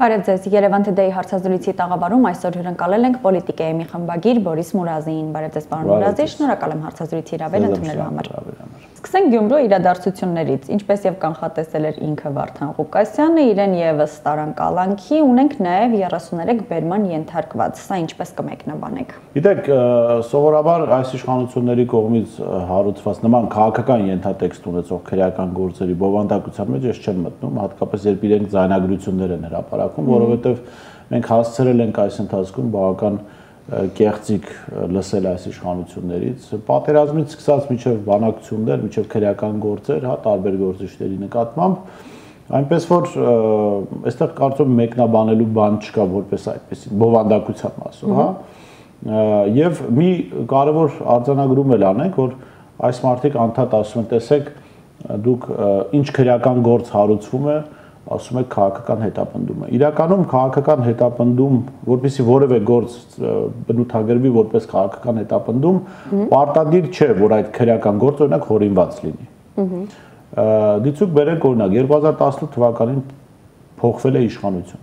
Բարև ձեզ, Երևան Today հարցազրույցի տաղավարում այսօր հյուրընկալել ենք պոլիտիկայի մի խմբագիր Բորիս Մուրազին։ Բարև ձեզ, պարոն Մուրազի, շնորհակալ եմ հարցազրույցի հրավեր ընդունելու համար։ Սկսենք Գյումրու իրադարձություններից, ինչպես եւ կանխատեսել էր ինքը Վարդան Ղուկասյանը, իրեն եւս տարան կալանքի, ունենք նաեւ 33 բերման ենթարկված։ Սա ինչպես կմեկնաբանեք։ Գիտեք, սովորաբար այս իշխանությունների կողմից հարուցված նման քաղաքական ենթատեքստ ունեցող քրեական գործերի բովանդակության մեջ ես չեմ մտնում, հատկապես երբ իրենք ձայնագրություններ են հրապարակում, որովհետեւ մենք հասցրել ենք այս ընթացքում բավական կեղծիք լսել այս իշխանություններից, պատերազմից սկսած մինչև բանակցություններ, մինչև քրեական գործեր, հա, տարբեր գործիչների նկատմամբ, այնպես որ այստեղ կարծում մեկնաբանելու բան չկա որպես այդպեսի բովանդակության մասով, հա, եւ մի կարևոր արձանագրում էլ անենք, որ այս մարդիկ անդադ ասում են, տեսեք, դուք ինչ քրեական գործ հարուցվում է, ասում եք քաղաքական հետապնդում է։ Իրականում քաղաքական հետապնդում, որպեսզի որևէ գործ բնութագրվի որպես քաղաքական հետապնդում, պարտադիր չէ, որ այդ քրեական գործը օրինակ հորինված լինի։ Դիցուք բերենք օրինակ 2018 թվականին փոխվել է իշխանություն։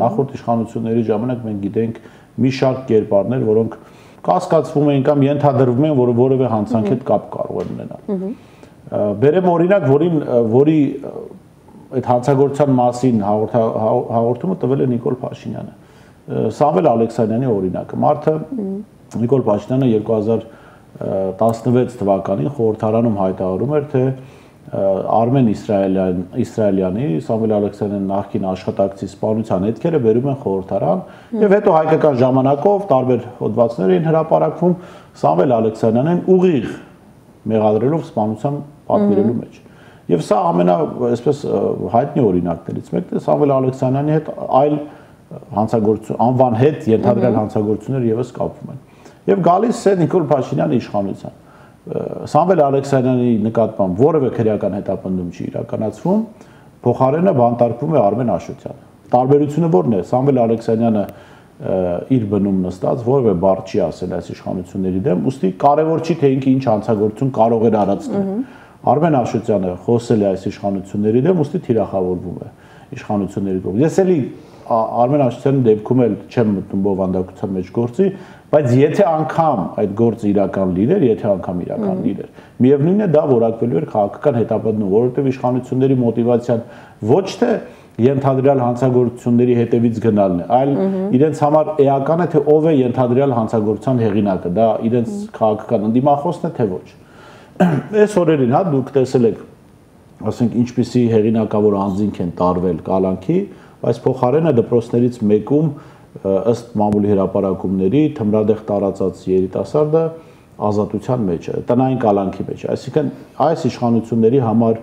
Նախորդ իշխանությունների ժամանակ մենք գիտենք մի շարք կերպարներ, որոնք կասկածվում էին կամ ենթադրվում են, որ որևէ հանցանքի հետ կապ կարող են ունենալ։ Բերեմ օրինակ, որի այդ հանցագործության մասին հաղորդումը տվել է Նիկոլ Փաշինյանը։ Սամվել Ալեքսանյանի օրինակը։ Մարդը Նիկոլ Փաշինյանը 2016 թվականին խորհրդարանում հայտարարում էր, թե Արմեն Իսրայելյանի, Սամվել Ալեքսանյանի նախկին աշխատակցի սպանության հետքերը բերում են խորհրդարան, եւ հետո հայկական ժամանակով տարբեր հոդվածներ էին հրապարակվում Սամվել Ալեքսանյանին ուղիղ մեղադրելով սպանության պատվիրելու մեջ։ Եվ սա այսպես հայտնի օրինակներից մեկն է, Սամվել Ալեքսանյանի հետ այլ հանցագործություն, անվան հետ ենթադրյալ հանցագործություններ եւս կապվում են։ Եվ գալիս է Նիկոլ Փաշինյանի իշխանության։ Սամվել Ալեքսանյանի նկատմամբ որևէ քրեական հետապնդում չի իրականացվում, փոխարենը բանտարկվում է Արմեն Աշոտյանը։ Տարբերությունը ո՞րն է։ Սամվել Ալեքսանյանը իր բնում նստած որևէ բառ չի ասել այս իշխանությունների դեմ, ուստի կարևոր չի թե ինքը ինչ հանցագործություն կարող էր արածնել։ Արմեն Աշոտյանը խոսել է այս իշխանությունների դեմ, ուստի թիրախավորվում է իշխանությունների կողմից։ Ես էլի Արմեն Աշոտյանի դեպքում էլ չեմ մտնում բովանդակության մեջ գործի, բայց եթե անգամ այդ գործը իրական լիներ, միևնույնն է դա որակվելու էր քաղաքական հետապնդում, որովհետև իշխանությունների մոտիվացիան ոչ թե ենթադրյալ հանցագործությունների հետևից գնալն է, այլ իրենց համար էական է, թե ով է ենթադրյալ հանցագործության հեղինակը, դա իրենց քաղաքական ընդդիմախոսն է, թե ոչ։ Այս օրերին հա դուք տեսել եք, ասենք ինչպիսի հեղինակավոր անձինք են տարվել կալանքի, բայց փոխարենը դպրոցներից մեկում ըստ մամուլի հրապարակումների թմրադեղ տարածած երիտասարդը ազատության մեջ է, տնային կալանքի մեջ է, այսինքն այս իշխանությունների համար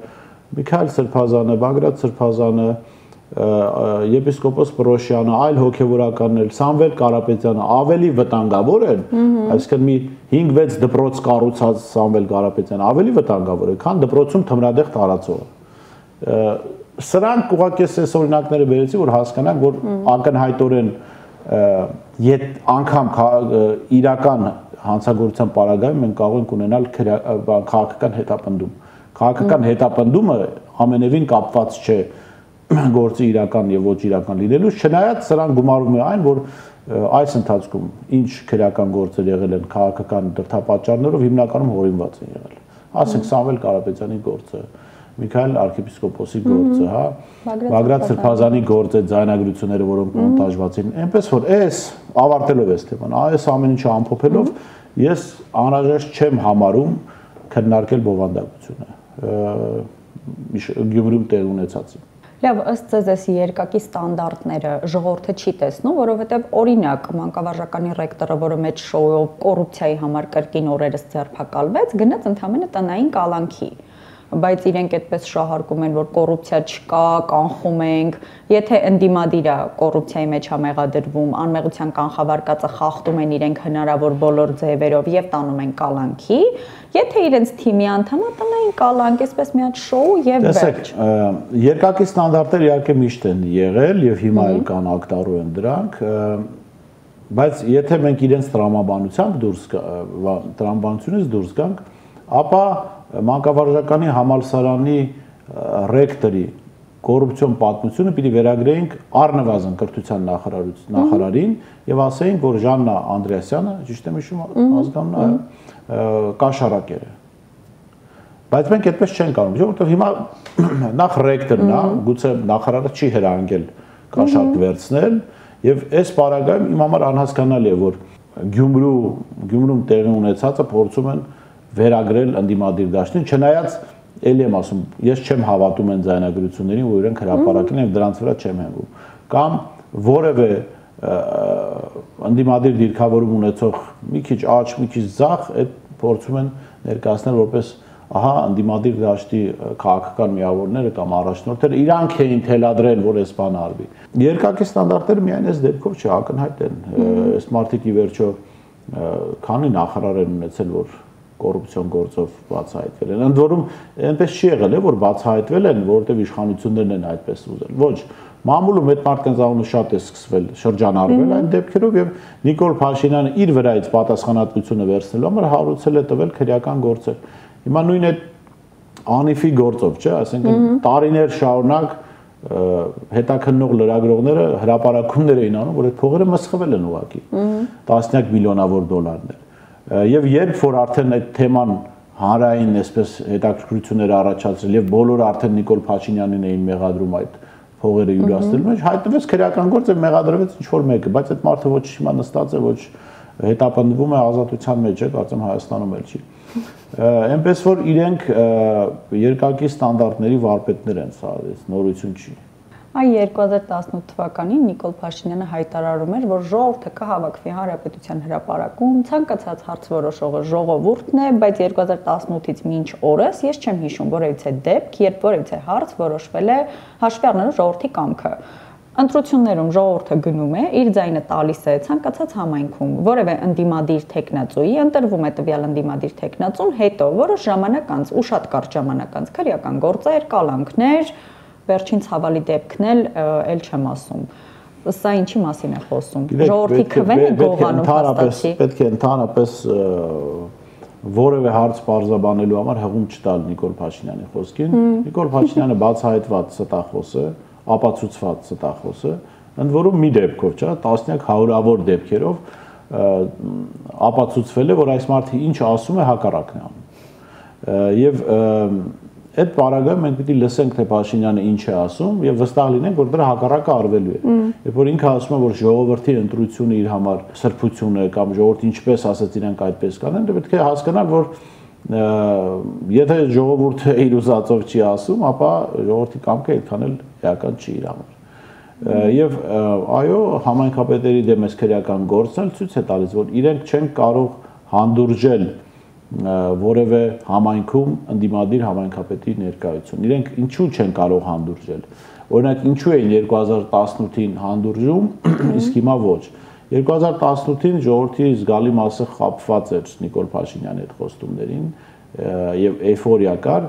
Միքայել Սրբազանը, Բագրատ Սրբազանը, Եպիսկոպոս Պրոշյանը, այլ հոգևորականներ, Սամվել Կարապետյանը ավելի վտանգավոր են, այսինքն մի 5-6 դպրոց կառուցած Սամվել Կարապետյանը ավելի վտանգավոր է, քան դպրոցում թմրադեղ տարածողը։ Սրանք ուղղակի այս օրինակները բերեցի, որ հասկանանք, որ ակնհայտորեն անգամ իրական հանցագործության պարագայում մենք կարող ենք ունենալ քաղաքական հետապնդում։ Քաղաքական հետապնդումը ամենևին կապված չէ գործի իրական եւ ոչ իրական լինելուց, չնայած սրան գումարում է այն, որ այս ընթացքում ինչ քրեական գործեր եղել են քաղաքական դրդապատճառներով հիմնականում հորինված են եղել։ Ասենք Սամվել Կարապետյանի գործը, Միքայել արքեպիսկոպոսի գործը, հա, Բագրատ Սրբազանի գործը, ձայնագրությունները, որոնք մոնտաժված են, այնպես որ այս ավարտելով այս թեման, այս ամեն ինչը ամփոփելով ես անհրաժեշտ չեմ համարում քննարկել բովանդակությունը Գյումրիում տեղ ունեցածին։ Լավ, ըստ ձեզ այս երկակի ստանդարտները ժողովուրդը չի տեսնում, որովհետև օրինակ մանկավարժականի ռեկտորը, որը մեջ շոուով կոռուպցիայի համար կրկին օրերս ձերբակալվեց, գնաց ընդհանրապես տնային կալանքի, բայց իրենք այդպես շահարկում են, որ կոռուպցիա չկա, կանխում ենք, եթե ընդդիմադիրը կոռուպցիայի մեջ համեղադրվում, անմեղության կանխավարկածը խախտում են իրենք հնարավոր բոլոր ձևերով եւ տանում են կալանքի, եթե իրենց թիմի անդամը տնային կալանք, այսպես մի հատ շոու եւ վերջ։ Երկակի ստանդարտներ իհարկե միշտ են եղել եւ հիմա էլ կան ակտարու են դրանք, բայց եթե մենք իրենց տրամաբանությունից դուրս գանք, ապա մանկավարժականի համալսարանի ռեկտորի կոռուպցիոն պատմությունը պիտի վերագրեինք առնվազն կրթության նախարարին եւ ասեինք, որ Ժաննա Անդրեասյանը, ճիշտ եմ հիշում ազգանունը, կաշառակեր է։ Բայց մենք այդպես չենք անում, որովհետեւ հիմա նախ ռեկտորն է, գուցե նախարարը չի հրահանգել կաշառք վերցնել եւ այս պարագայում իմ համար անհասկանալի է, որ Գյումրում տեղի ունեցածը փորձում են վերագրել ընդդիմադիր դաշտին, չնայած Էլի եմ ասում, ես չեմ հավատում այն ձայնագրություններին, որ իրենք հրապարակել են, դրանց վրա չեմ հենվում։ Կամ որևէ ընդդիմադիր դիրքավորում ունեցող մի քիչ աճ, մի քիչ ձախ, այդ փորձում են ներկայացնել որպես ահա ընդդիմադիր դաշտի քաղաքական միավորները կամ առաջնորդները իրանք էին թելադրել, որ այս բանը արվի։ Երկակի ստանդարտները միայն այս դեպքով չակնհայտ են։ Այս մարդիկ ի վերջո քանի նախարար են ունեցել, որ կոռուպցիոն գործով բացահայտվել են։ Ընդ որում այնպես չի եղել, որ բացահայտվել են, որովհետև իշխանություններն են այդպես ուզել։ Ոչ, մամուլում այդ մարդկանց անունը շատ է սկսվել շրջանառվել այն դեպքերով եւ Նիկոլ Փաշինյանը իր վրայից պատասխանատվությունը վերցնելու համար հարուցել է տվել քրեական գործեր։ Հիմա նույն այդ անիֆի գործով, չէ, այսինքն տարիներ շարունակ հետաքննող լրագրողները հրապարակումներ էին անում, որ այդ փողերը մսխվել են ուղղակի։ Տասնյակ միլիոնավոր դոլարներ։ Եվ երբ որ արդեն այդ թեման հանրային այսպես հետաքրքրություններ առաջացրել եւ բոլորը արդեն Նիկոլ Փաշինյանին էին մեղադրում այդ փողերը յուրացնելու մեջ, հայտնվեց քրեական գործ եւ մեղադրվեց ինչ որ մեկը, բայց այդ մարդը ոչ հիմա նստած է, ոչ հետապնդվում է ազատության մեջ է, կարծեմ Հայաստանում էլ չի։ Այնպես որ իրենք երկակի ստանդարտների վարպետներ են, սա նորություն չի։ Այ 2018 թվականին Նիկոլ Փաշինյանը հայտարարում էր, որ ժողովուրդը կհավաքվի Հանրապետության հրապարակում, ցանկացած հարց որոշողը ժողովուրդն է, բայց 2018-ից մինչ օրս ես չեմ հիշում որևիցե դեպք, երբ որևիցե հարց որոշվել է հաշվի առնելով ժողովրդի կամքը։ Ընտրություններում ժողովուրդը գնում է, իր ձայնը տալիս է ցանկացած համայնքում, որևէ ընդդիմադիր տեխնացուի, ընտրվում է տվյալ ընդդիմադիր տեխնացուն, հետո որոշ ժամանակ անց ու շատ կարճ ժամանակ անց քրեական գործեր, կալանքներ, վերջին ցավալի դեպքն էլ չեմ ասում։ Սա ինչի մասին է խոսում։ Ժողովրդի քվեն է գողանում հաստատի։ Պետք է ընդհանրապես որևէ հարց բարձրաբանելու համար հղում չտալ Նիկոլ Փաշինյանի խոսքին։ Նիկոլ Փաշինյանը բացահայտված ստախոս է, ապացուցված ստախոս է, ընդ որում մի դեպքով, չէ, տասնյակ հարյուրավոր դեպքերով ապացուցվել է, որ այս մարդը ինչ ասում է, հակառակն է անում։ Եվ այդ պարագայում մենք պիտի լսենք, թե Փաշինյանը ինչ է ասում եւ վստահ լինենք, որ դրա հակառակը արվելու է։ Երբ որ ինքը ասում է, որ ժողովրդի ընտրությունը իր համար սրբություն է կամ ժողովուրդը ինչպես ասած իրենք այդպես կանեն, դե պետք է հասկանալ, որ եթե ժողովուրդը իր ուզածով չի ասում, ապա ժողովրդի կամքը այդքան էլ էական չի իր համար։ Եվ այո, համայնքապետերի դեմ այս քրեական գործն էլ ցույց է տալիս, որ իրենք չեն կարող հանդուրժել որևէ համայնքում ընդդիմադիր համայնքապետի ներկայություն։ Իրենք ինչու չեն կարող հանդուրժել։ Օրինակ ինչու էին 2018-ին հանդուրժում, իսկ հիմա ոչ։ 2018-ին ժողովրդի զգալի մասը խաբված էր Նիկոլ Փաշինյանի այդ խոստումներին եւ էյֆորիա կար,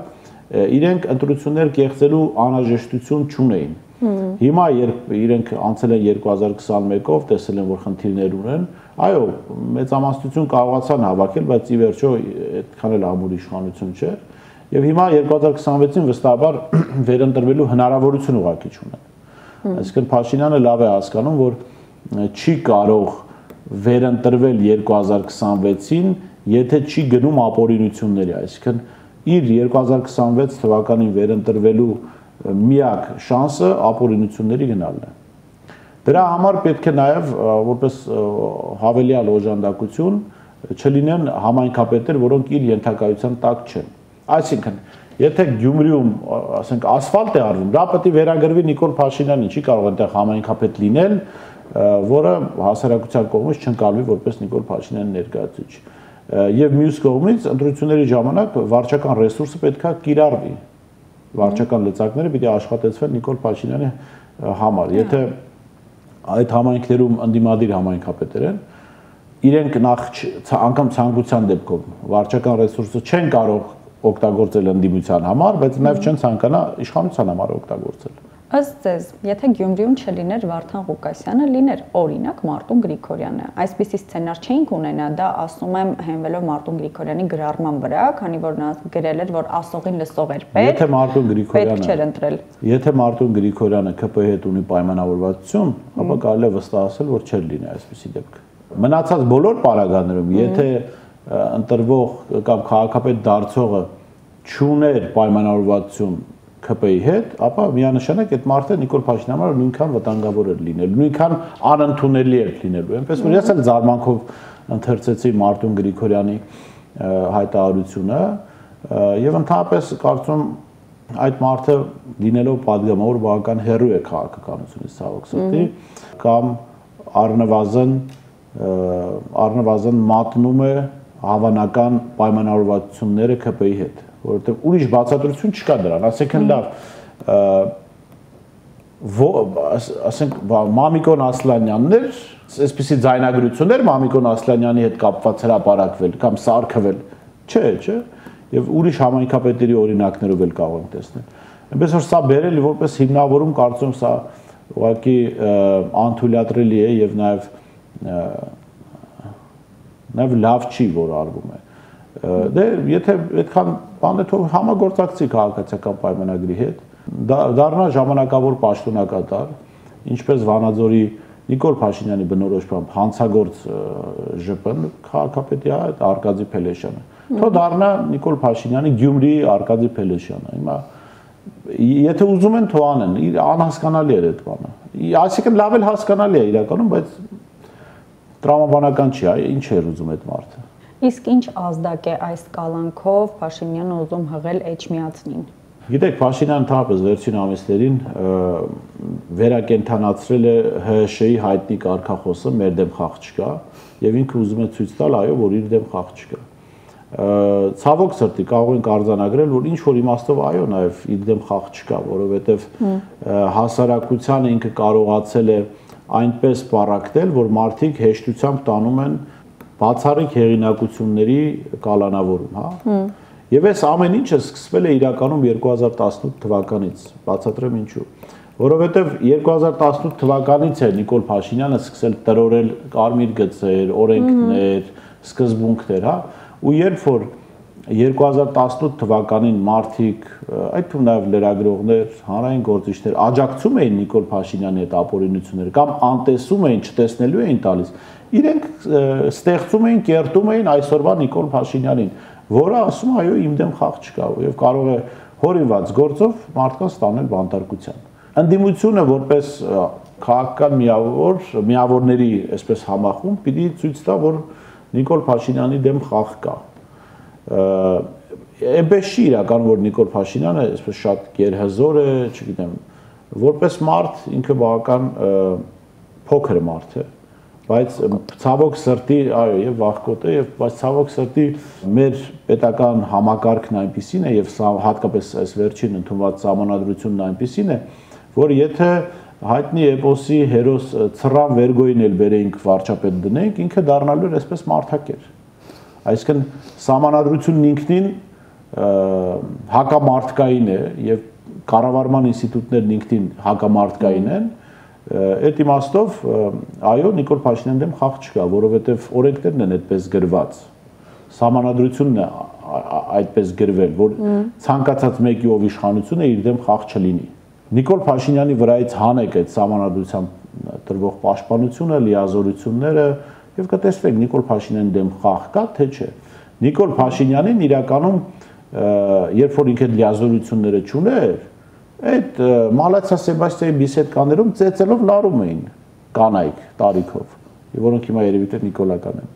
իրենք ընտրություններ կեղծելու անհրաժեշտություն չունեին։ Հիմա երբ իրենք անցել են 2021-ով, տեսել են, որ խնդիրներ ունեն, այո, մեծամասնություն կարողացան հավաքել, բայց ի վերջո այդքան էլ ամուր իշխանություն չէր, եւ հիմա 2026-ին վստահաբար վերընտրվելու հնարավորություն ուղղակի չունեն։ Այսինքն Փաշինյանը լավ է հասկանում, որ չի կարող վերընտրվել 2026-ին, եթե չի գնում ապօրինությունների, այսինքն իր 2026 թվականին վերընտրվելու միակ շանսը ապօրինությունների գնալն է։ Դրա համար պետք է նաև որպես հավելյալ օժանդակություն չլինեն համայնքապետեր, որոնք իր ենթակայության տակ չեն։ Այսինքն, եթե Գյումրիում, ասենք, ասֆալտ է արվում, դա պետք է վերագրվի Նիկոլ Փաշինյանին, չի կարող այնտեղ համայնքապետ լինել, որը հասարակության կողմից չընկալվի որպես Նիկոլ Փաշինյանի ներկայացուցիչ։ Եվ մյուս կողմից ընտրությունների ժամանակ վարչական ռեսուրսը պետք է կիրառվի։ Վարչական լծակները պիտի աշխատեցվեն Նիկոլ Փաշինյանի համար։ Եթե այդ համայնքներում ընդդիմադիր համայնքապետեր են, իրենք նախ անգամ ցանկության դեպքում վարչական ռեսուրսը չեն կարող օգտագործել ընդդիմության համար, բայց նաև չեն ցանկանա իշխանության համար օգտագործել։ Ըստ ձեզ, եթե Գյումրիում չլիներ Վարդան Ղուկասյանը, լիներ օրինակ Մարտուն Գրիգորյանը։ Այսպիսի սցենար չէինք ունենա, դա ասում եմ հենվելով Մարտուն Գրիգորյանի գրառման վրա, քանի որ նա գրել էր, որ ասողին լսող էր պետք։ Պետք չէր ընտրել։ Եթե Մարտուն Գրիգորյանը ԿՊ-ի հետ ունի պայմանավորվածություն, ապա կարելի է վստահ ասել, որ չէր լինի այսպիսի դեպք։ Մնացած բոլոր պարագաներում, եթե ընտրվող կամ քաղաքապետ դարձողը չուներ պայմանավորվածություն ԿՊ-ի հետ, ապա միանշանակ այդ մարդը Նիկոլ Փաշինյանը համար նույնքան վտանգավոր էր լինել, նույնքան անընդունելի էր լինելու։ Այնպես որ ես էլ զարմանքով ընթերցեցի Մարտուն Գրիգորյանի հայտարարությունը եւ ընդհանրապես կարծում այդ մարդը լինելով падգամավոր բավական հեռու է քաղաքականությունից ցավոք սրտի կամ առնվազն մատնում է հավանական պայմանավորվածությունները ԿՊ-ի հետ, որովհետև ուրիշ բացատրություն չկա դրան, ասենք լավ, ասենք Մամիկոն Ասլանյանն էր, այսպիսի ձայնագրություններ Մամիկոն Ասլանյանի հետ կապված հրապարակվել կամ սարքվել, չէ, եւ ուրիշ համայնքապետերի օրինակներով էլ կարող ենք տեսնել։ Այնպես որ սա բերել որպես հիմնավորում կարծում սա ուղղակի անթույլատրելի է եւ նաեւ լավ չի, որ արվում է։ Դե եթե այդքան բան է թող համագործակցի քաղաքացիական պայմանագրի հետ, դառնա ժամանակավոր պաշտոնակատար, ինչպես Վանաձորի Նիկոլ Փաշինյանի բնորոշմամբ հանցագործ ԺՊ-ն քաղաքապետի այդ Արկադի Փելեշյանը։ Թող դառնա Նիկոլ Փաշինյանի Գյումրիի Արկադի Փելեշյանը։ Հիմա եթե ուզում են թող անեն, անհասկանալի է այդ բանը։ Այսինքն լավ էլ հասկանալի է իրականում, բայց տրամաբանական չի, ինչ էր ուզում այդ մարդը։ Իսկ ինչ ազդակ է այս կալանքով Փաշինյանը ուզում հղել Էջմիածնին։ Գիտեք, Փաշինյանը ընդհանրապես վերջին ամիսներին վերակենդանացրել է ՀՀՇ-ի հայտնի կարգախոսը «Մեր դեմ խաղ չկա» եւ ինքը ուզում է ցույց տալ, այո, որ իր դեմ խաղ չկա։ Ցավոք սրտի կարող ենք արձանագրել, որ ինչ որ իմաստով այո, նաեւ իր դեմ խաղ չկա, որովհետեւ հասարակությանը ինքը կարողացել է այնպես պարակտել, որ մարդիկ հեշտությամբ տանում են բացառիկ հեղինակությունների կալանավորում, հա։ Եվ այս ամեն ինչը սկսվել է իրականում 2018 թվականից, բացատրեմ ինչու։ Որովհետև 2018 թվականից է Նիկոլ Փաշինյանը սկսել տրորել կարմիր գծեր, օրենքներ, սկզբունքներ, հա, ու երբ որ 2018 թվականին մարդիկ, այդ թվում նաև լրագրողներ, հանրային գործիչներ աջակցում էին Նիկոլ Փաշինյանի հետ ապօրինությունները կամ անտեսում էին, չտեսնելու էին տալիս, իրենք ստեղծում էին, կերտում էին այսօրվա Նիկոլ Փաշինյանին, որը ասում է, այո, իմ դեմ խաղ չկա, եւ կարող է հորինված գործով մարդկանց տանել բանտարկության։ Ընդդիմությունը որպես քաղաքական միավորների, այսպես համախումբ, պիտի ցույց տա, որ Նիկոլ Փաշինյանի դեմ խաղ կա։ Այնպես չի իրական, որ Նիկոլ Փաշինյանը այսպես շատ գերհզոր է, չգիտեմ, որպես մարդ ինքը բավական փոքր մարդ է, բայց ցավոք սրտի, այո, եւ վախկոտ է, բայց ցավոք սրտի մեր պետական համակարգն այնպիսին է եւ հատկապես այս վերջին ընդունված սահմանադրությունն այնպիսին է, որ եթե հայտնի էպոսի հերոս Ցռան Վերգոյին էլ բերեինք վարչապետ դնենք, ինքը դառնալու էր այսպես մարդակեր։ Այսինքն սահմանադրությունն ինքնին հակամարտկային է եւ կառավարման ինստիտուտներն ինքնին հակամարտկային են։ Այդ իմաստով, այո, Նիկոլ Փաշինյանի դեմ խաղ չկա, որովհետև օրենքներն են այդպես գրված, սահմանադրությունն է այդպես գրվել, որ ցանկացած մեկի ով իշխանություն է իր դեմ խաղ չլինի։ Նիկոլ Փաշինյանի վրայից հանեք այդ սահմանադրությամբ տրվող պաշտպանությունը, լիազորությունները եւ կտեսնեք Նիկոլ Փաշինյանի դեմ խաղ կա, թե չէ։ Նիկոլ Փաշինյանին իրականում, երբ որ ինքը լիազորությունները չուներ, այդ Մալացիա Սեբաստիայի բիսեդկաներում ծեծելով լարում էին կանայք տարիքով, որոնք հիմա երևի թե նիկոլական են։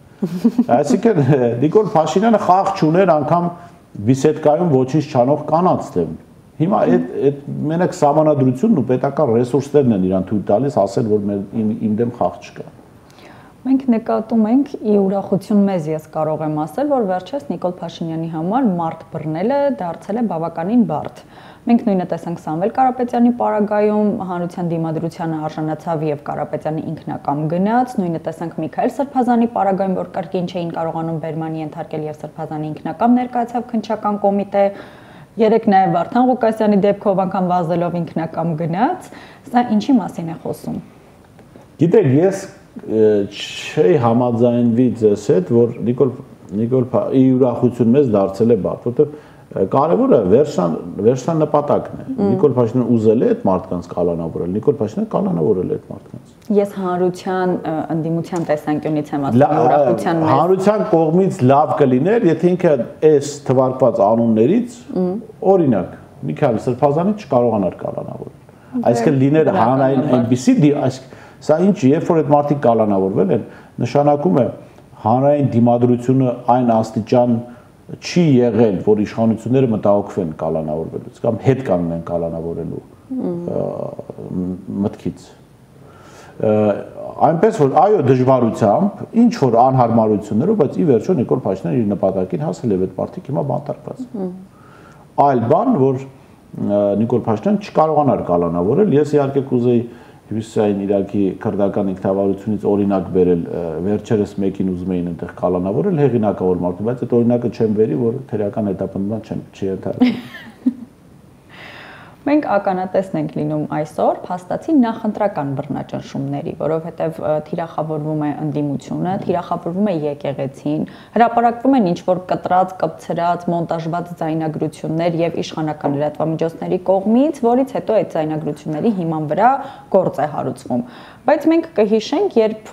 Այսինքն Նիկոլ Փաշինյանը խաղ չուներ անգամ բիսեդկայում ոչինչ չանող կանանց դեմ։ Հիմա այդ մենակ սահմանադրությունն ու պետական ռեսուրսներն են իրան թույլ տալիս ասել, որ իմ դեմ խաղ չկա։ Մենք նկատում ենք ի ուրախություն մեզ, ես կարող եմ ասել, որ վերջերս Նիկոլ Փաշինյանի համար մարդ բռնելը դարձել է բավականին բարդ։ Մենք նույնը տեսանք Սամվել Կարապետյանի պարագայում, հանրության դիմադրությանը արժանացավ եւ Կարապետյանը ինքնակամ գնաց, նույնը տեսանք Միքայել Սրբազանի պարագայում, որ կրկին չէին կարողանում բերմանի ենթարկել եւ Սրբազանը ինքնակամ ներկայացավ քննչական կոմիտե։ Երեք նաև Վարդան Ղուկասյանի դեպքով անգամ վազելով ինքնակամ գնաց, սա ինչի մասին է խոսում։ Գիտեք, ես չի համաձայնվի ձեզ հետ, որ Նիկոլ ի ուրախություն մեզ դարձել է բարդ, որտեղ կարևորը վերջնանպատակն է։ Նիկոլ Փաշինյանը ուզել է այդ մարդկանց կալանավորել, Նիկոլ Փաշինյանը կալանավորել է այդ մարդկանց։ Ես հանրության ընդդիմության տեսանկյունից եմ ասում, ուրախության մեզ։ Հանրության կողմից լավ կլիներ, եթե ինքը այս թվարկված անուններից օրինակ Միքայել Սրբազանին չկարողանար կալանավորել։ Այսինքն լիներ հանրային այնպիսի, սա ինչ, երբ որ այդ մարդիկ կալանավորվել են, նշանակում է հանրային դիմադրությունը այն աստիճան չի եղել, որ իշխանությունները մտահոգվեն կալանավորվելուց կամ հետ կանգնեն կալանավորելու մտքից։ Այնպես որ այո դժվարությամբ, ինչ որ անհարմարություններով, բայց ի վերջո Նիկոլ Փաշինյանը իր նպատակին հասել է, այդ մարդիկ հիմա բանտարկված։ Այլ բան, որ Նիկոլ Փաշինյանը չկարողանար կալանավորել, ես իհարկե կուզեի Հյուսիսային Իրաքի քրդական ինքնավարությունից օրինակ բերել, վերջերս մեկին ուզում էին այնտեղ կալանավորել հեղինակավոր մարդու, բայց այդ օրինակը չեմ բերի, որ թերական հետապնդման չի ենթարկվում։ Մենք ականատեսն ենք լինում այսօր փաստացի նախընտրական բռնաճնշումների, որովհետև թիրախավորվում է ընդդիմությունը, թիրախավորվում է եկեղեցին, հրապարակվում են ինչ-որ կտրած, կպցրած, մոնտաժված ձայնագրություններ եւ իշխանական լրատվամիջոցների կողմից, որից հետո այդ ձայնագրությունների հիման վրա գործ է հարուցվում։ Բայց մենք կհիշենք, երբ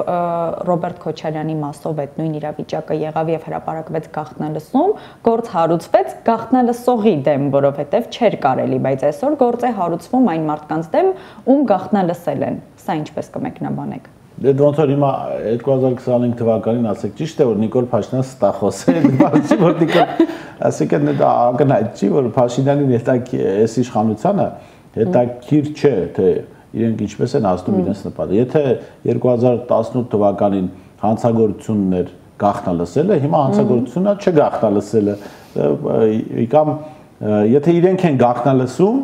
Ռոբերտ Քոչարյանի մասով այդ նույն իրավիճակը եղավ եւ հրապարակվեց գաղտնալսում, գործ հարուցվեց գաղտնալսողի դեմ, որովհետեւ չէր կարելի, բայց այսօր գործ է հարուցվում այն մարդկանց դեմ, ում գաղտնալսել են։ Սա ինչպես կմեկնաբանեք։ Դե ոնց որ հիմա 2025 թվականին ասեք, ճիշտ է որ Նիկոլ Փաշինյանը ստախոս է, բայց չի որ Նիկոլ, ասեք դա ակնհայտ չի որ Փաշինյանին այս իշխանությանը հետաքրքիր չէ, թե իրենք ինչպես են հասնում իրենց նպատակը։ Եթե 2018 թվականին հանցագործություններ գաղտնալսելը, հիմա հանցագործությունը չգաղտնալսելը, կամ եթե իրենք են գաղտնալսում,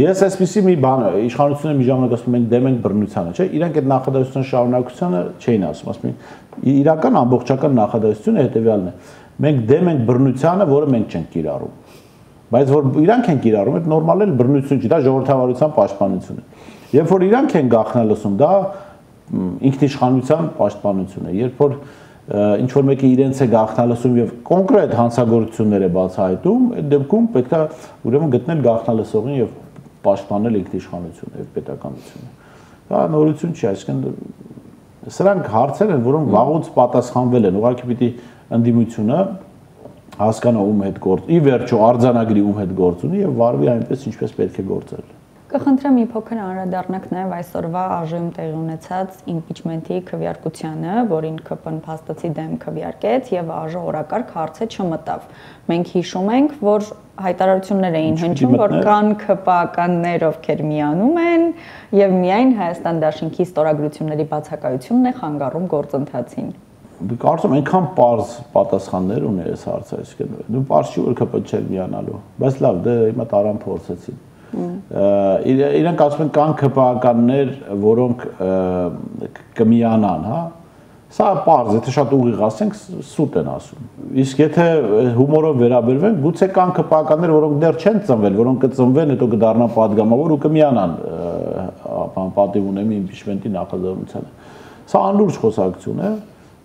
ես այսպեսի մի բան իշխանությունը մի ժամանակ ասում են դեմ են բռնությանը, չէ՞, իրենք այդ նախադասության շարունակությունը չէին ասում, ասում են իրական ամբողջական նախադասությունը հետեւյալն է. մենք դեմ ենք բռնությանը, որը մենք չենք կիրառում։ Բայց որ իրանք են կիրառում, այդ նորմալ էլ բռնություն չի, դա ժողովրդավարության պաշտպանություն է։ Երբ որ իրանք են գաղտնալսում, դա ինքնիշխանության պաշտպանություն է։ Երբ որ ինչ որ մեկը իրենց է գաղտնալսում եւ կոնկրետ հանցագործություններ է բացահայտում, այդ դեպքում պետք է ուրեմն գտնել գաղտնալսողին եւ պաշտպանել ինքնիշխանությունը եւ պետականությունը։ Դա նորություն չի, այսինքն սրանք հարցեր են, որոնք վաղուց պատասխանվել են, ուղղակի պիտի ընդդիմությունը հասկանա ում հետ գործ, ի վերջո արձանագրի ում հետ գործ ունի եւ վարվի այնպես ինչպես պետք է գործել։ Կխնդրեմ մի փոքր անդրադառնանք նաև այսօրվա ԱԺ-ում տեղի ունեցած իմպիչմենթի քվեարկությանը, որին ԿՊ-ն փաստացի դեմ քվեարկեց եւ ԱԺ օրակարգ հարցը չմտավ։ Մենք հիշում ենք, որ հայտարարություններ էին հնչում, որ կան ԿՊ-ականներ, ովքեր միանում են եւ միայն Հայաստան Դաշինքի ստորագրությունների բացակայությունն է խանգարում գործընթացին։ Կարծում այնքան པարզ պատասխաններ ունի այս հարցը, այսինքն դու པարզ չի որ ԿՊ չէր միանալու, բայց լավ, դե հիմա տարան փորձեցին։ Իրանք ասում են կան ԿՊ-ականներ, որոնք կմիանան, հա։ Սա པարզ, եթե շատ ուղիղ ասենք, սուտ են ասում։ Իսկ եթե հումորով վերաբերվենք, գուցե կան ԿՊ-ականներ, որոնք դեռ չեն ծնվել, որոնք կծնվեն, հետո կդառնան падգամավոր ու կմիանան պատիվ ունեմ իմպիչմենտի նախաձեռնությանը։ Սա անլուրջ խոսակցություն է,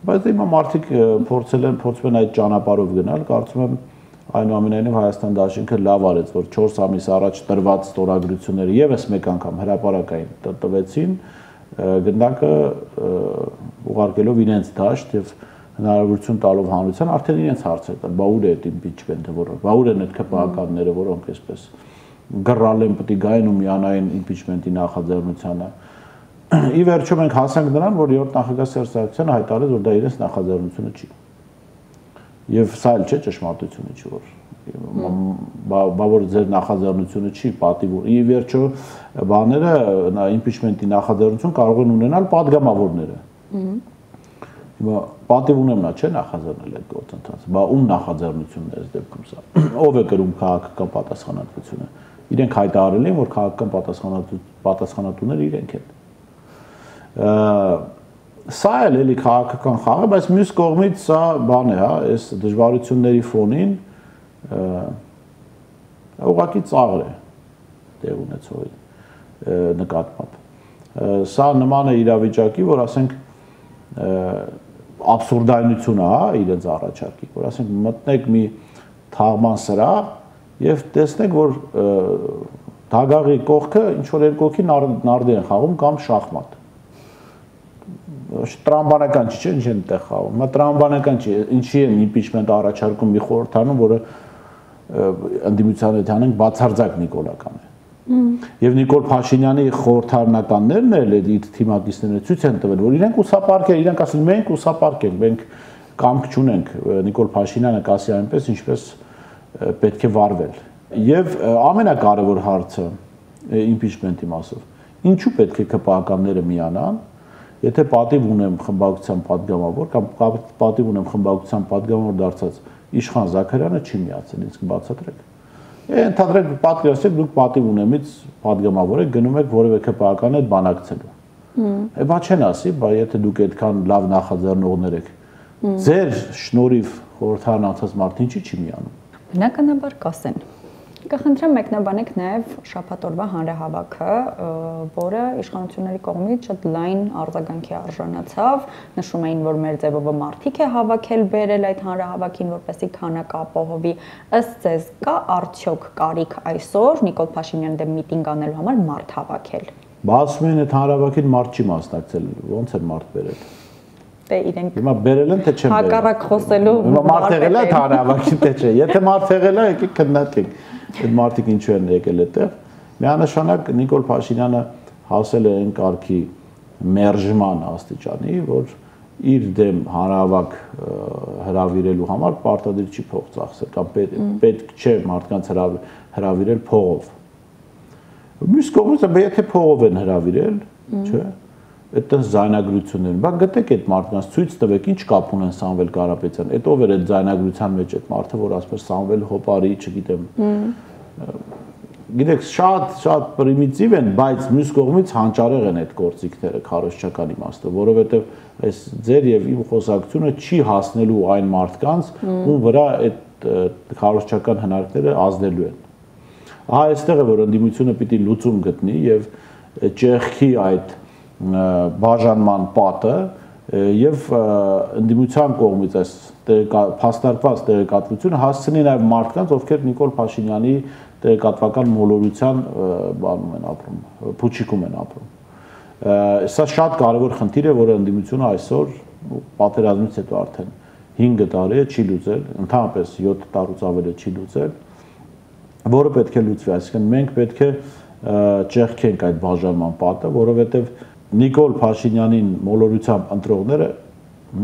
բայց հիմա մարդիկ փորձում են այդ ճանապարհով գնալ, կարծում եմ այնուամենայնիվ Հայաստան Դաշինքը լավ արեց, որ 4 ամիս առաջ տրված ստորագրությունները եւս մեկ անգամ հրապարակային տվեցին, գնդակը ուղարկելով իրենց դաշտ եւ հնարավորություն տալով հանրության արդեն իրենց հարցը տալ, բա ուր է այդ իմպիչմենտը, բա ուր են այդ ԿՊ-ականները, որոնք այսպես գրալ են պետք է գային ու միանային իմպիչմենտի նախաձեռնությանը։ Ի վերջո մենք հասանք նրան, որ 7 նախագահ Սերժ Սարգսյանը հայտարարեց, որ դա իրենց նախաձեռնությունը չի։ Եվ սա էլ չէ ճշմարտությունը չի, որ որ ձեր նախաձեռնությունը չի պատիվ։ Ի վերջո բաները իմպիչմենտի նախաձեռնություն կարող են ունենալ падգամավորները։ Հիմա պատիվ ունեմ նա չէ նախաձեռնել այդ գործընթացը, բա ում նախաձեռնությունն է այս դեպքում սա։ Ով է կրում քաղաքական պատասխանատվությունը։ Իրենք հայտարարել են, որ քաղաքական պատասխանատուները իրենք են։ Սա էլ էլի քաղաքական խաղ է, բայց մյուս կողմից սա բան է, հա, այս դժվարությունների ֆոնին ուղղակի ծաղր է տեղ ունեցողի նկատմամբ։ Սա նման է իրավիճակի, որ ասենք աբսուրդայնությունը, հա, իրենց առաջարկի, որ ասենք մտնեք մի թաղման սրահ եւ տեսնեք, որ դագաղի կողքը ինչ որ երկոքի նարդի են խաղում կամ շախմատ։ Տրամբանական չի, ինչ են տեղ խաղում։ Մա տրամբանական չի, ինչի են impeachment առաջարկում մի խորհրդանում, որը ընդդիմության հետ անենք բացարձակ նիկոլական է։ Եվ Նիկոլ Փաշինյանի խորհրդարանականներն էլ այդ թիմակիցները ցույց են տվել, որ իրենք ուսապարկել, իրենք ասել մենք ուսապարկենք, մենք կամք չունենք Նիկոլ Փաշինյանը կասի այնպես, ինչպես պետք է վարվել։ Եվ ամենակարևոր հարցը impeachment-ի մասով։ Ինչու պետք է ԿՊԱ-ականները միանան, եթե պատիվ ունեմ խմբակցության падգամավոր կամ պատիվ ունեմ խմբակցության падգամավոր դարձած Իշխան Զաքարյանը չի միացել, ինձ կբացատրեք։ Ընդհանրապես պատկերացրեք դուք պատիվ ունեմից падգամավոր եք գնում եք որևէ ԿՊԱ-ական հետ բանակցելու։ Բա չեն ասի, բա եթե դուք այդքան լավ նախաձեռնողներ եք, ձեր շնորհիվ խորհրդարան անցած մարդը ինչի չի միանում։ Բնականաբար կասեն։ Կխնդրեմ մեկնաբանեք նաև շաբաթ օրվա հանրահավաքը, որը իշխանությունների կողմից շատ լայն արձագանքի արժանացավ, նշում էին, որ մեր ձևով մարդիկ է հավաքել բերել այդ հանրահավաքին, որպեսզի քանակը ապահովի, ըստ ձեզ կա արդյոք կարիք այսօր Նիկոլ Փաշինյանի դեմ միտինգ անելու համար մարդ հավաքել։ Բա ասում են այդ հանրահավաքին մարդ չի մասնակցել, ոնց են մարդ բերել։ Դե իրենք հիմա բերել են թե չեն բերել։ Հակառակ խոսելու մարդ եղել է հանրահավաքին թե չէ։ Եթե մարդ եղել է, եկեք քննարկենք։ Այդ մարդիկ ինչու են եկել այդտեղ։ Միանշանակ Նիկոլ Փաշինյանը հասել է այն կարգի մերժման աստիճանի, որ իր դեմ հանրահավաք հրավիրելու համար պարտադիր չի փող ծախսել կամ պետք չէ մարդկանց հրավիրել փողով։ Մյուս կողմից եթե փողով են հրավիրել, չէ՞, այդտեղ զայնագրություններ, բա գտեք այդ մարդկանց ցույց տվեք, ինչ կապ ունեն Սամվել Կարապետյան, այդ ով էր այդ զայնագրության մեջ այդ մարդը, որ ասում էր Սամվել Հոպարի, չգիտեմ։ Գիտեք, շատ պրիմիտիվ են, բայց մյուս կողմից հանճարեղ են այդ գործիքները քարոզչական իմաստով, որովհետև այս ձեր եւ իմ խոսակցությունը չի հասնելու այն մարդկանց, ում վրա այդ քարոզչական հնարքները ազդելու են։ Ահա այստեղ է, որ ընդդիմությունը պիտի լուծում գտնի եւ ճեղքի այդ բաժանման պատը եւ ընդդիմության կողմից այս փաստարկված տեղեկատվությունը հասցնի նաեւ մարդկանց, ովքեր Նիկոլ Փաշինյանի տեղեկատվական մոլորության բանում են ապրում, փուչիկում են ապրում։ Սա շատ կարևոր խնդիր է, որը ընդդիմությունը այսօր պատերազմից հետո արդեն 5 տարի է չի լուծել, ընդհանրապես 7 տարուց ավել է չի լուծել, որը պետք է լուծվի, այսինքն մենք պետք է ճեղքենք այդ բաժանման պատը, որովհետեւ Նիկոլ Փաշինյանին մոլորությամբ ընտրողները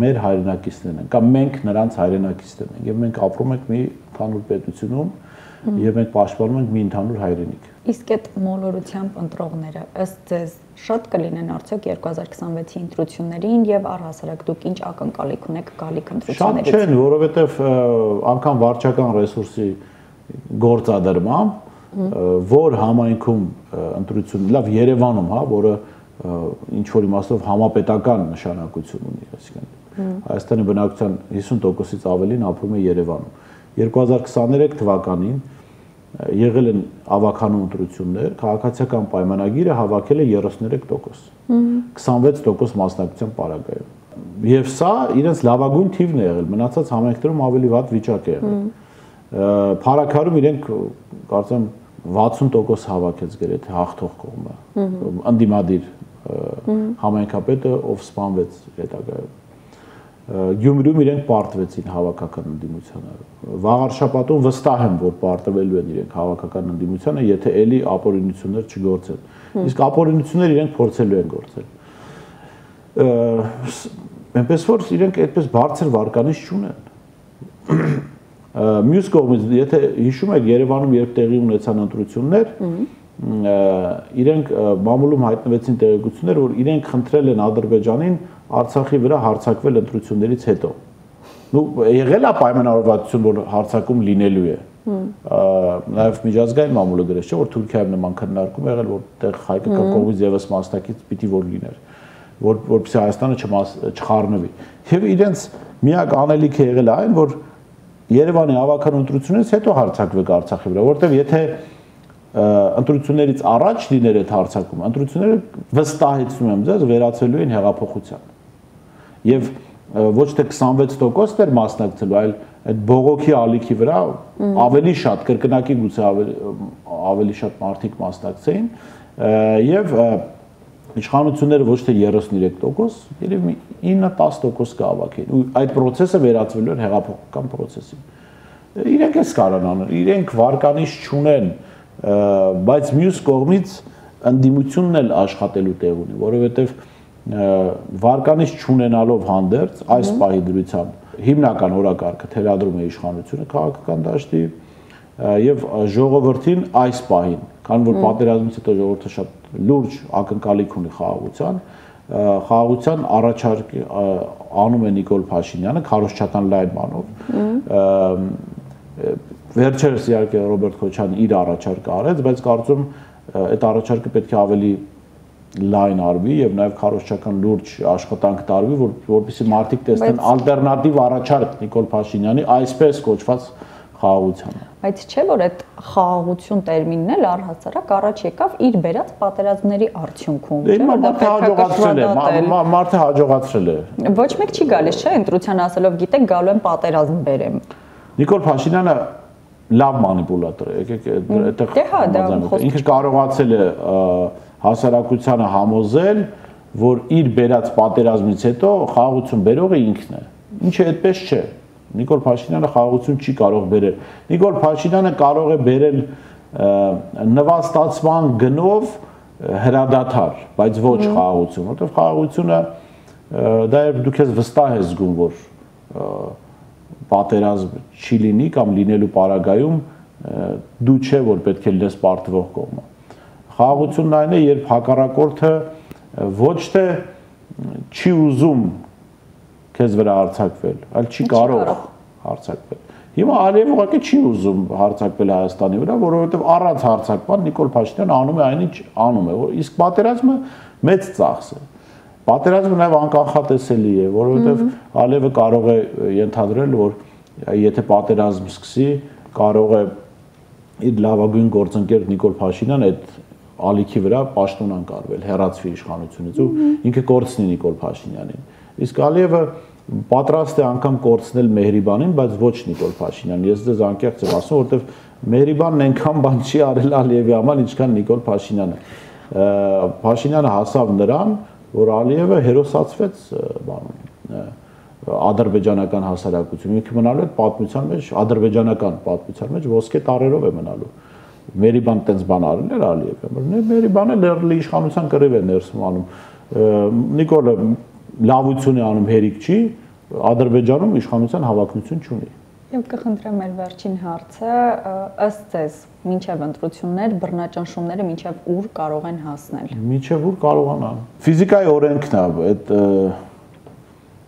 մեր հայրենակիցներն են, կամ մենք նրանց հայրենակիցներն ենք, եւ մենք ապրում ենք մի ընդհանուր պետությունում, եւ մենք պաշտպանում ենք մի ընդհանուր հայրենիք։ Իսկ այդ մոլորությամբ ընտրողները ըստ ձեզ շատ կլինեն արդյոք 2026-ի ընտրություններին եւ առհասարակ դուք ինչ ակնկալիք ունեք գալիք ընտրություններից։ Շատ չեն, որովհետեւ անգամ վարչական ռեսուրսի գործադրմամբ, որ համայնքում ընտրություն, լավ Երևանում, հա, որը ինչ որ իմաստով համապետական նշանակություն ունի, այսինքն Հայաստանի բնակչության 50%-ից ավելին ապրում է Երևանում։ 2023 թվականին եղել են ավականու ընտրություններ, քաղաքացիական պայմանագիրը հավաքել է 33%, 26% մասնակցության պարագայում։ Եվ սա իրենց լավագույն թիվն է եղել, մնացած համայնքներում ավելի վատ վիճակ է եղել։ Փարաքարում իրենք կարծեմ 60% հավաքեց գրեթե հաղթող կողմը, ընդդիմադիր համայնքապետը, ով սպանվեց հետագայում։ Գյումրիում իրենք պարտվեցին հավաքական ընդդիմությանը։ Վաղարշաբաթում վստահ եմ, որ պարտվելու են իրենք հավաքական ընդդիմությանը, եթե էլի ապօրինություններ չգործեն։ Իսկ ապօրինություններ իրենք փորձելու են գործել։ Այնպես որ իրենք այդպես բարձր վարկանիշ չունեն։ Մյուս կողմից, եթե հիշում եք Երևանում երբ տեղի ունեցան ընտրություններ, իրենք մամուլում հայտնվեցին տեղեկություններ, որ իրենք խնդրել են Ադրբեջանին Արցախի վրա հարձակվել ընտրություններից հետո։ Եղել է պայմանավորվածություն, որ հարձակում լինելու է։ Նաև միջազգային մամուլը գրեց, չէ՞ որ Թուրքիայում նման քննարկում եղել, որ տեղ հայկական կողմից եւս մասնակից պիտի որ լիներ, որպեսզի Հայաստանը չխառնվի։ Եվ իրենց միակ անելիքը եղել է այն, որ Երևանի ավական ընտրությունից հետո հարձակվեք Արցախի վրա, որովհետև եթե ընտրություններից առաջ լիներ այդ հարձակումը, ընտրությունները վստահեցնում եմ ձեզ վերածելու են հեղափոխության։ Եվ ոչ թե 26% էր մասնակցելու, այլ այդ բողոքի ալիքի վրա ավելի շատ կրկնակի գուցե ավելի շատ մարդիկ մասնակցեին եւ իշխանությունները ոչ թե 33%, երևի 9-10% կհավաքեին։ Ու այդ process-ը վերածվելու էր հեղափոխական process-ի։ Իրենք էս կարան, իրենք վարկանիշ չունեն, բայց մյուս կողմից ընդդիմությունն էլ աշխատելու տեղ ունի, որովհետեւ վարկանիշ չունենալով հանդերձ այս պահի դրությամբ հիմնական օրակարգը թելադրում է իշխանությունը քաղաքական դաշտի եւ ժողովրդին այս պահին, քանի որ պատերազմից հետո ժողովուրդը շատ լուրջ ակնկալիք ունի խաղաղության առաջարկ անում է Նիկոլ Փաշինյանը քարոզչական լայն բանով վերջերս իհարկե Ռոբերտ Քոչյանը իր առաջարկը արեց, բայց կարծում այդ առաջարկը պետք է ավելի լայն արվի եւ նաեւ քարոզչական լուրջ աշխատանք տարվի, որպեսզի մարդիկ տեսնեն ալտերնատիվ առաջարկ Նիկոլ Փաշինյանի այսպես կոչված խաղաղությանը։ Բայց չէ՞ որ այդ խաղաղություն տերմինն էլ առհասարակ առաջ եկավ իր բերած պատերազմների արդյունքում, չէ՞ որ դա հաջողացրել է, մարդը հաջողացրել է։ Ոչ մեկ չի գալիս, չէ՞, ընտրության ասելով, գիտեք, գալու եմ պատերազմ բերեմ։ Նիկոլ Փաշինյանը լավ մանիպուլատոր է, եկեք այդտեղ ինքը կարողացել է հասարակությանը համոզել, որ իր բերած պատերազմից հետո խաղաղություն բերողը ինքն է։ Ինչը այդպես չէ։ Նիկոլ Փաշինյանը խաղաղություն չի կարող բերել։ Նիկոլ Փաշինյանը կարող է բերել նվաստացման գնով հրադադար, բայց ոչ խաղաղություն, որովհետև խաղաղությունը դա է դուք ես վստահ ես զգում, որ պատերազմ չի լինի կամ լինելու պարագայում դու չէ որ պետք է լինես պարտվող կողմը։ Խաղաղությունն այն է, երբ հակառակորդը ոչ թե չի ուզում քեզ վրա հարձակվել, այլ չի կարող հարձակվել։ Հիմա Ալիևը ուղղակի չի ուզում հարձակվել Հայաստանի վրա, որովհետև առանց հարձակման Նիկոլ Փաշինյանը անում է այն ինչ անում է, իսկ պատերազմը մեծ ծախս է։ Պատերազմը նաև անկանխատեսելի է, որովհետև Ալիևը կարող է ենթադրել, որ եթե պատերազմ սկսի, կարող է իր լավագույն գործընկեր Նիկոլ Փաշինյանը այդ ալիքի վրա պաշտոնան կարվել, հեռացվի իշխանությունից ու ինքը կորցնի Նիկոլ Փաշինյանին։ Իսկ Ալիևը պատրաստ է անգամ կորցնել Մեհրիբանին, բայց ոչ Նիկոլ Փաշինյանին։ Ես դες անկեղծ եմ ասում, որովհետև Մեհրիբանն այնքան բան չի արել Ալիևի համար, ինչքան Նիկոլ Փաշինյանը։ Փաշինյանը հասավ նրան, որ Ալիևը հերոսացվեց բանում ադրբեջանական հասարակություն։ Ինքը մնալու է պատմության մեջ, ադրբեջանական պատմության մեջ ոսկե տարերով է մնալու։ Մեհրիբան տենց բան արել էր Ալիևը։ Մեհրիբանը լեռնի իշխանության կռիվ է ներսում անում։ Նիկոլը լավություն է անում, հերիք չի, Ադրբեջանում իշխանության հավակնություն չունի։ Եվ կխնդրեմ մեր վերջին հարցը, ըստ ձեզ, մինչև ընտրություններ, բռնաճնշումները մինչև ուր կարող են հասնել։ Մինչև ուր կարողանան։ Ֆիզիկայի օրենքն է, այդ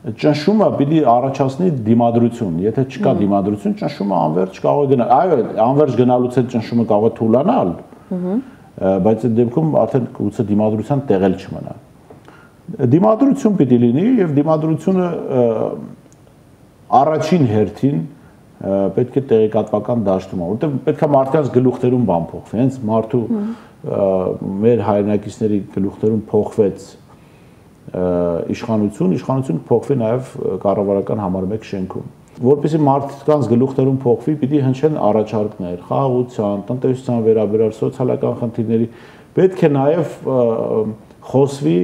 ճնշումը պիտի առաջացնի դիմադրություն։ Եթե չկա դիմադրություն, ճնշումը անverջ կարող է գնալ։ Այո, անverջ գնալուց հետ ճնշումը կարող է թուլանալ, բայց այդ դեպքում արդեն գուցե դիմադրության տեղել չմնա։ Դիմադրություն պիտի լինի եւ դիմադրությունը առաջին հերթին պետք է տեղեկատվական դաշտում, որովհետեւ պետք է մարդկանց գլուխներում բան փոխվի, հենց մարդու մեր հայրենակիցների գլուխներում փոխվեց իշխանություն փոխվի նաեւ կառավարական համար 1 շենքում։ Որպեսզի մարդկանց գլուխներում փոխվի, պիտի հնչեն առաջարկներ, խաղաղության, տնտեսության վերաբերյալ սոցիալական խնդիրների, պետք է նաեւ խոսվի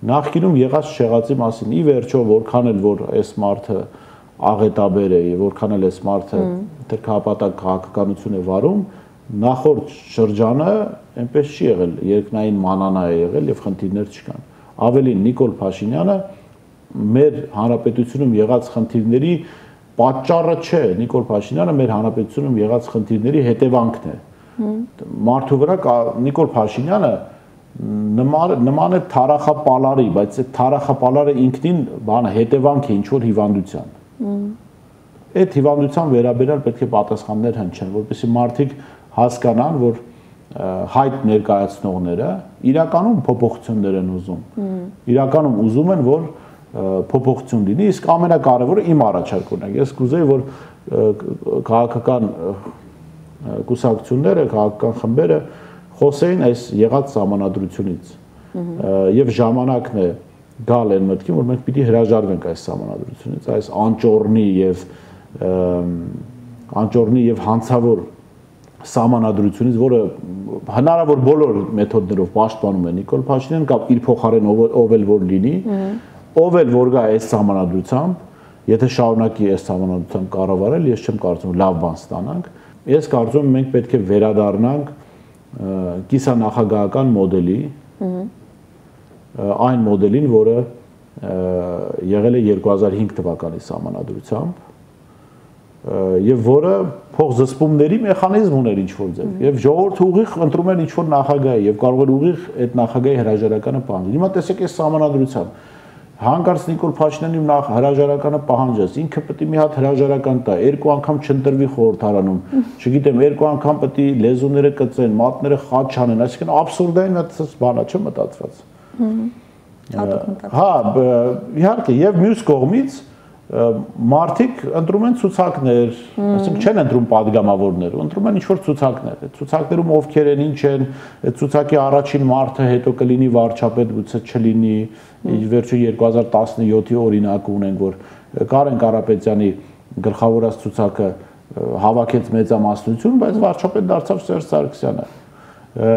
նախկինում եղած չեղածի մասին։ Ի վերջո, որքան էլ որ այս մարդը աղետաբեր է եւ որքան էլ այս մարդը թրքապատակ քաղաքականություն է վարում, նախորդ շրջանը այնպես չի եղել, երկնային մանանա է եղել եւ խնդիրներ չկան։ Ավելին Նիկոլ Փաշինյանը մեր հանրապետությունում եղած խնդիրների պատճառը չէ, Նիկոլ Փաշինյանը մեր հանրապետությունում եղած խնդիրների հետևանքն է։ Մարդու վրա Նիկոլ Փաշինյանը նման է թարախապալարի, բայց այդ թարախապալարը ինքնին բանը հետևանք է ինչ-որ հիվանդության։ Այդ հիվանդության վերաբերյալ պետք է պատասխաններ հնչեն, որպեսզի մարդիկ հասկանան, որ հայտ ներկայացնողները իրականում փոփոխություններ են ուզում։ Իրականում ուզում են, որ փոփոխություն լինի, իսկ ամենակարևորը իմ առաջարկն է։ Ես կուզեի, որ քաղաքական կուսակցությունները, քաղաքական խմբերը խոսեին այս եղած սահմանադրությունից եւ ժամանակն է գալ այն մտքին, որ մենք պիտի հրաժարվենք այս սահմանադրությունից, այս անճոռնի եւ հանցավոր սահմանադրությունից, որը հնարավոր բոլոր մեթոդներով պաշտպանում է Նիկոլ Փաշինյան կամ իր փոխարեն ով էլ որ լինի, ով էլ որ գա այս սահմանադրությամբ, եթե շարունակի այս սահմանադրությամբ կառավարել, ես չեմ կարծում լավ բան ստանանք։ Ես կարծում եմ մենք պետք է վերադառնանք կիսանախագահական մոդելի, այն մոդելին, որը եղել է 2005 թվականի սահմանադրությամբ եւ որը փոխզսպումների մեխանիզմ ուներ ինչ-որ ձև եւ ժողովուրդը ուղիղ ընտրում էր ինչ-որ նախագահ եւ կարող էր ուղիղ այդ նախագահի հրաժարականը պահանջել։ Հիմա տեսեք այս սահմանադրությամբ հանկարծ Նիկոլ Փաշինյանի նախ հրաժարականը պահանջեց, ինքը պետք է մի հատ հրաժարական տա, երկու անգամ չընտրվի խորհրդարանում, չգիտեմ, երկու անգամ պետք է լեզուները կծեն, մատները խաչ չանեն, այսինքն աբսուրդային այդ բանա չէ մտածված։ Հա, իհարկե, եւ մյուս կողմից մարդիկ ընտրում են ցուցակներ, այսինքն չեն ընտրում падգամավորներ, ընտրում են ինչ-որ ցուցակներ։ Այդ ցուցակներում ովքեր են, ինչ են, այդ ցուցակի առաջին մարդը հետո կլինի վարչապետ, գուցե չլինի, վերջը 2017-ի օրինակ ունենք, որ Կարեն Կարապետյանի գլխավորած ցուցակը հավաքեց մեծամասնություն, բայց վարչապետ դարձավ Սերժ Սարգսյանը։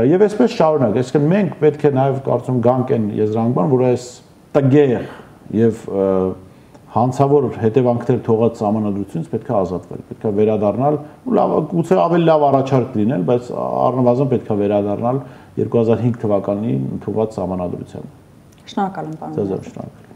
Եվ այսպես շարունակ, այսինքն մենք պետք է նաև կարծում գանք այն եզրանկման, որ այս տգեղ եւ հանցավոր հետևանքներ թողած սահմանադրությունից պետք է ազատվել, պետք է վերադառնալ, գուցե ավելի լավ առաջարկ լինել, բայց առնվազն պետք է վերադառնալ 2005 թվականի ընդունված սահմանադրությանը։ Շնորհակալ եմ, պարոն։ Ձեզ շնորհակալ։